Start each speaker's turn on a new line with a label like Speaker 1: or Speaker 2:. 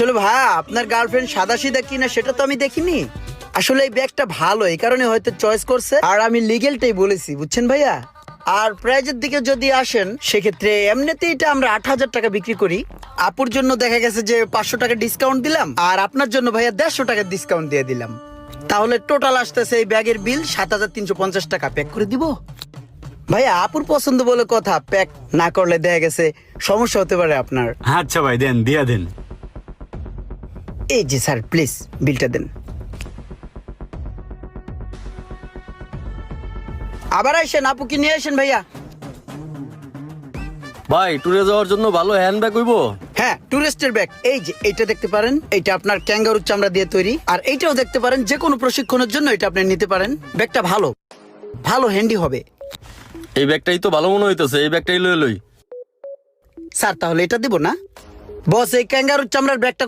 Speaker 1: আসলে ভাই আপনার গার্লফ্রেন্ড সাদাসিধা কিনা সেটা তো আমি দেখিনি। আসলে এই ব্যাগটা ভালো, এই কারণে হয়তো চয়েস করছে, আর আমি লিগেলটাই বলেছি, বুঝছেন ভাইয়া। আর প্রাইজের দিকে যদি আসেন সেক্ষেত্রে এমনিতেই এটা আমরা 8,000 টাকা বিক্রি করি। আপুর জন্য দেখা গেছে যে 500 টাকা ডিসকাউন্ট দিলাম, আর আপনার জন্য ভাইয়া 150 টাকা ডিসকাউন্ট দিয়ে দিলাম। তাহলে টোটাল আসতেছে এই ব্যাগের বিল 7,350 টাকা। প্যাক করে দিব ভাইয়া, আপুর পছন্দ বলে কথা, প্যাক না করলে দেখা গেছে সমস্যা হতে পারে আপনার।
Speaker 2: আচ্ছা ভাই, দেন, দিয়া দেন।
Speaker 1: এই যে স্যার, প্লিজ বিলটা দেন। আবার আসেন, আপুকে নিয়ে আসেন ভাইয়া।
Speaker 3: ভাই ট্যুরে যাওয়ার জন্য ভালো হ্যান্ডব্যাগ হইব?
Speaker 1: হ্যাঁ, টুরিস্টের ব্যাগ। এই যে এইটা দেখতে পারেন, এইটা আপনার ক্যাঙ্গারুর চামড়া দিয়ে তৈরি। আর এইটাও দেখতে পারেন, যে কোনো প্রশিক্ষণের জন্য এটা আপনি নিতে পারেন। ব্যাগটা ভালো ভালো হ্যান্ডি হবে।
Speaker 3: এই ব্যাগটাই তো ভালো মনে হইতেছে, এই ব্যাগটাই লই লই।
Speaker 1: স্যার তাহলে এটা দিব না? বস, এই ক্যাঙ্গারুর চামড়ার ব্যাগটা